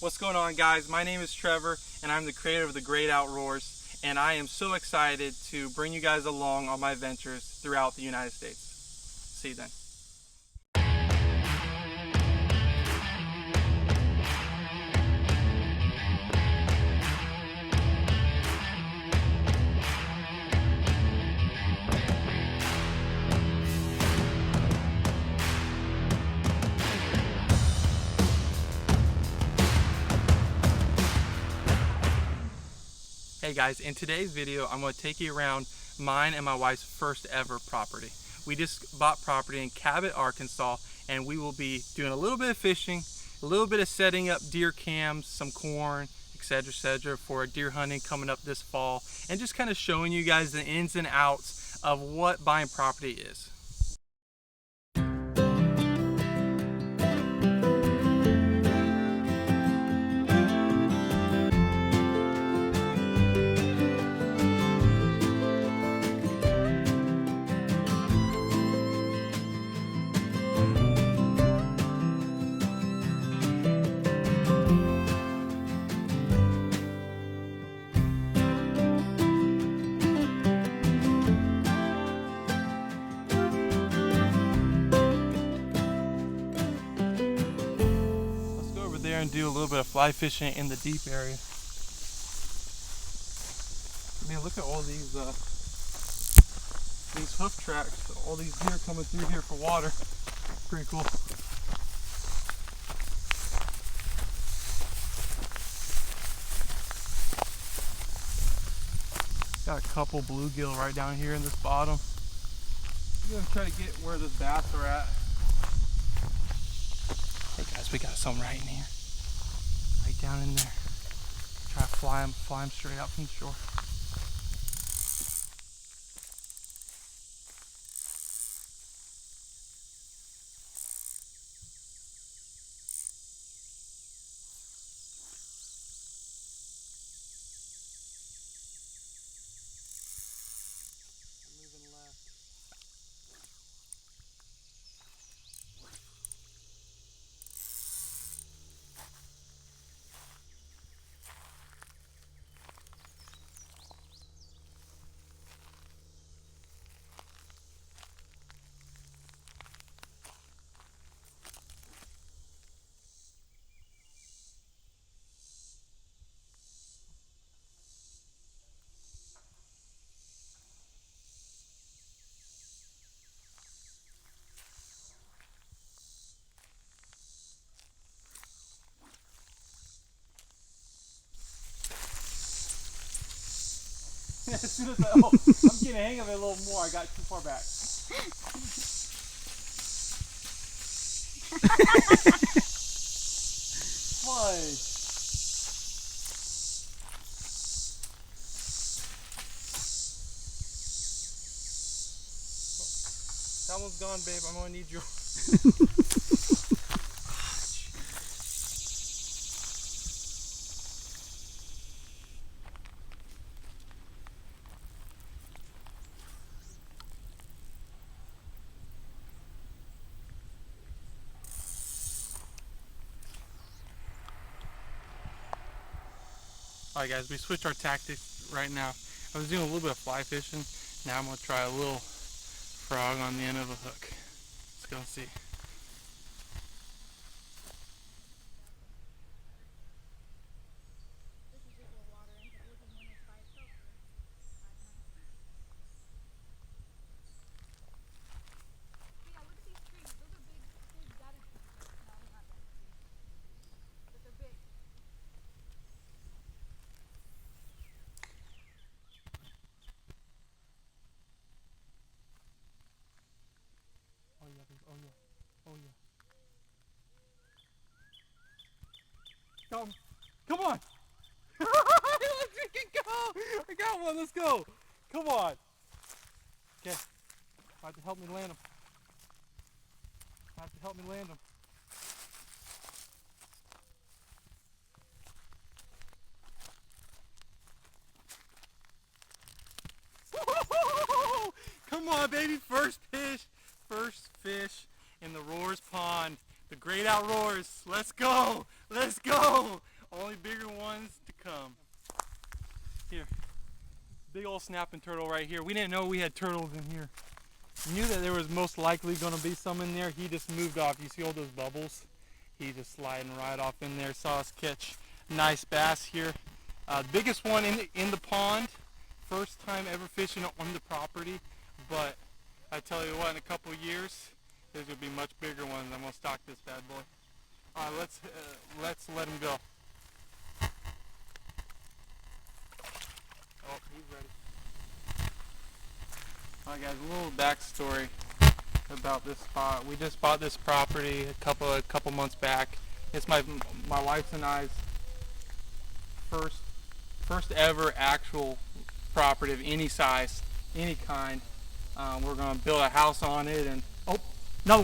What's going on, guys? My name is Trevor and I'm the creator of The Great Outroars, and I am so excited to bring you guys along on my ventures throughout the United States. See you then. Hey guys, in today's video I'm going to take you around mine and my wife's first ever property. We just bought property in Cabot, Arkansas, and we will be doing a little bit of fishing, a little bit of setting up deer cams, some corn, etc., for deer hunting coming up this fall, and just kind of showing you guys the ins and outs of what buying property is. And do a little bit of fly fishing in the deep area. Man, look at all these hoof tracks, all these deer coming through here for water. Pretty cool. Got a couple bluegill right down here in this bottom. I'm gonna try to get where the bass are at. Hey guys, we got some right in here. Right down in there. Try to fly them straight out from the shore. Moving left. As soon as I'm getting a hang of it a little more, I got too far back. Fudge. That one's gone, babe. I'm gonna need yours. Alright guys, we switched our tactics right now. I was doing a little bit of fly fishing. Now I'm going to try a little frog on the end of a hook. Let's go and see. Oh yeah, oh yeah. Come on! Let's freaking go! I got one, let's go! Come on! Okay, have to help me land him. Have to help me land him. Come on, baby, first fish in the Roars Pond. The Great Outroars. Let's go! Let's go! Only bigger ones to come. Here, big old snapping turtle right here. We didn't know we had turtles in here. We knew that there was most likely going to be some in there. He just moved off. You see all those bubbles? He's just sliding right off in there. Saw us catch nice bass here. Biggest one in the pond. First time ever fishing on the property. But I tell you what, in a couple years, there's going to be much bigger ones. I'm going to stock this bad boy. All right, let's let him go. Oh, he's ready. Alright guys, a little backstory about this spot. We just bought this property a couple months back. It's my wife's and I's first ever actual property of any size, any kind. We're gonna build a house on it, and oh, another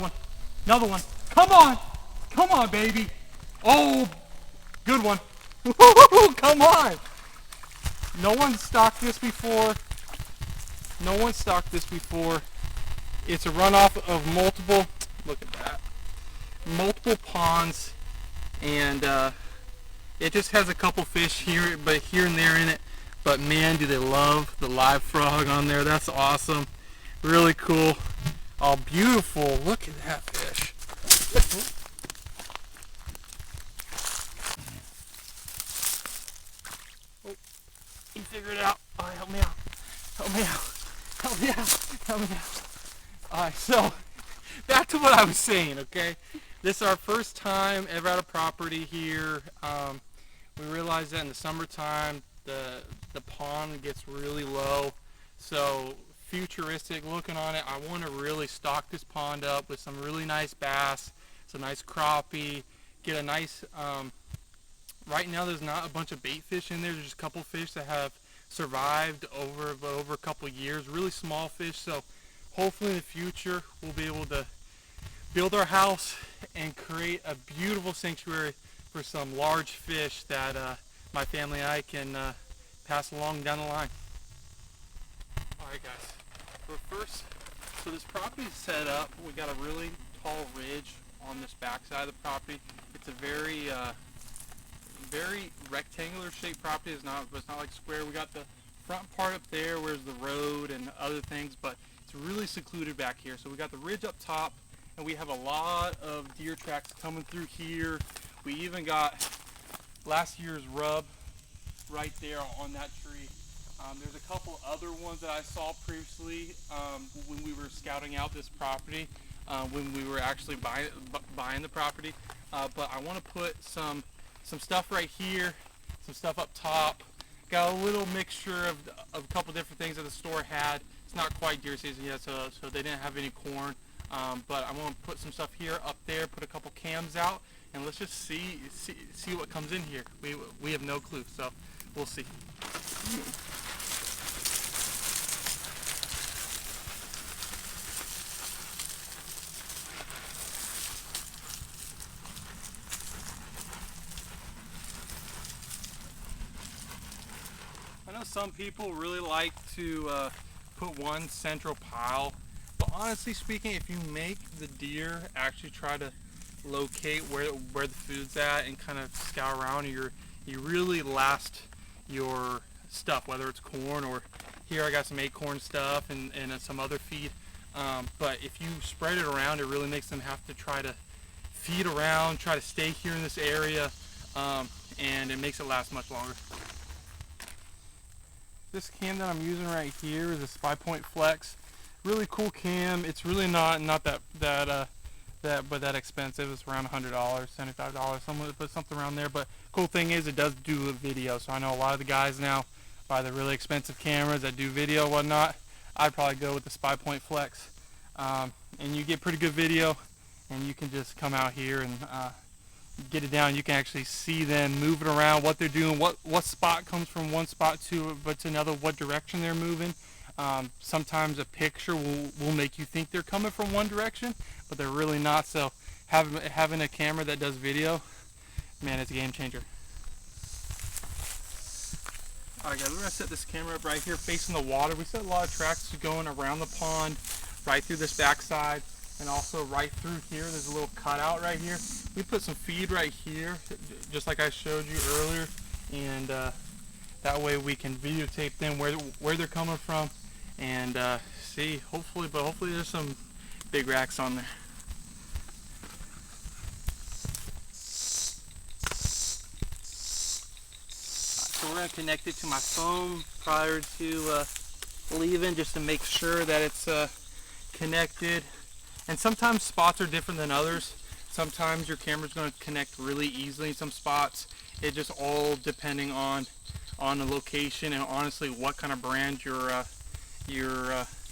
one. Come on, baby. Oh, good one. Come on. No one's stocked this before. It's a runoff of multiple, look at that, multiple ponds, and it just has a couple fish here and there in it. But man, do they love the live frog on there. That's awesome. Really cool. Oh, beautiful. Look at that fish. Oh, he figured it out. Oh, help me out. Alright, so back to what I was saying, okay? This is our first time ever at a property here. We realized that in the summertime the pond gets really low, so futuristic looking on it. I want to really stock this pond up with some really nice bass, some nice crappie, get a nice right now there's not a bunch of bait fish in there. There's just a couple fish that have survived over a couple years, really small fish. So hopefully in the future we'll be able to build our house and create a beautiful sanctuary for some large fish that my family and I can pass along down the line. Alright guys, so this property is set up. We got a really tall ridge on this back side of the property. It's a very rectangular shaped property. It's not like square. We got the front part up there where's the road and other things, but it's really secluded back here. So we got the ridge up top, and we have a lot of deer tracks coming through here. We even got last year's rub right there on that tree. There's a couple other ones that I saw previously when we were scouting out this property, when we were actually buying the property. But I want to put some stuff right here, some stuff up top. Got a little mixture of a couple different things that the store had. It's not quite deer season yet, so they didn't have any corn. But I want to put some stuff here, up there, put a couple cams out, and let's just see what comes in here. We have no clue, so we'll see. I know some people really like to put one central pile, but honestly speaking, if you make the deer actually try to locate where the food's at and kind of scour around, you really last your stuff, whether it's corn or here I got some acorn stuff and some other feed. But if you spread it around, it really makes them have to try to feed around, try to stay here in this area, and it makes it last much longer. This cam that I'm using right here is a SpyPoint Flex. Really cool cam. It's really not that expensive. It's around $100, $75, something around there. But cool thing is it does do a video. So I know a lot of the guys now buy the really expensive cameras that do video and whatnot. I'd probably go with the SpyPoint Flex, and you get pretty good video. And you can just come out here and get it down. You can actually see them moving around, what they're doing, what spot comes from one spot to another, what direction they're moving. Sometimes a picture will make you think they're coming from one direction, but they're really not. So having a camera that does video, man, it's a game changer. Alright guys, we're going to set this camera up right here facing the water. We set a lot of tracks going around the pond, right through this backside, and also right through here. There's a little cutout right here. We put some feed right here just like I showed you earlier, and that way we can videotape them where they're coming from, and see, hopefully there's some big racks on there. So we're going to connect it to my phone prior to leaving, just to make sure that it's connected. And sometimes spots are different than others. Sometimes your camera's going to connect really easily in some spots. It just all depending on the location and honestly what kind of brand your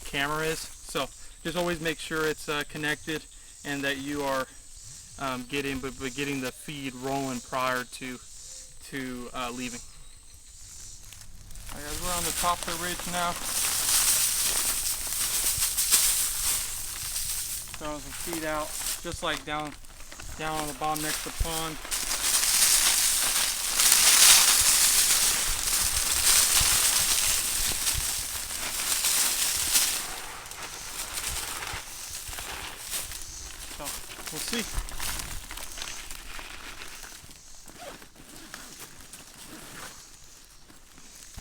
camera is. So just always make sure it's connected and that you are getting the feed rolling prior to leaving. Alright guys, we're on the top of the ridge now. Throwing some feed out, just like down on the bottom next to the pond. So we'll see.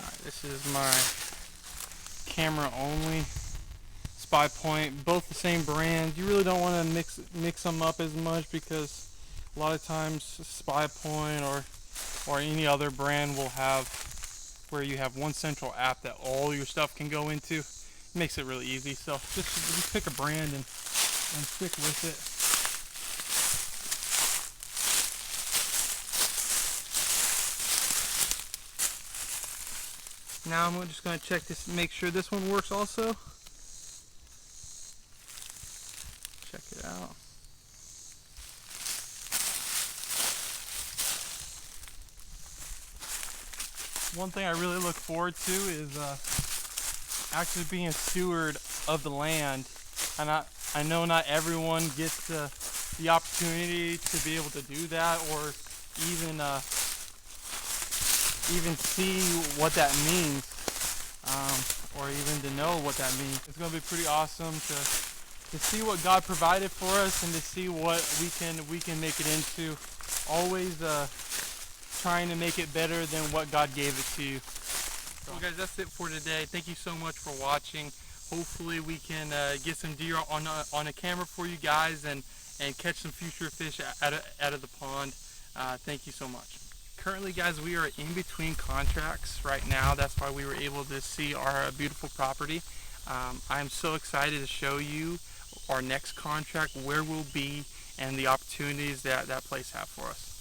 Alright, this is my camera only SpyPoint, both the same brand. You really don't want to mix them up as much, because a lot of times SpyPoint or any other brand will have where you have one central app that all your stuff can go into. It makes it really easy. So just pick a brand and stick with it. Now I'm just going to check this, make sure this one works also. Check it out. One thing I really look forward to is actually being a steward of the land. And I know not everyone gets the opportunity to be able to do that, or even see what that means, or even to know what that means. It's going to be pretty awesome to see what God provided for us and to see what we can make it into. Always trying to make it better than what God gave it to you. Well guys, that's it for today. Thank you so much for watching. Hopefully we can get some deer on a camera for you guys and catch some future fish out of the pond. Thank you so much. Currently guys, we are in between contracts right now. That's why we were able to see our beautiful property. I'm so excited to show you our next contract, where we'll be, and the opportunities that place have for us.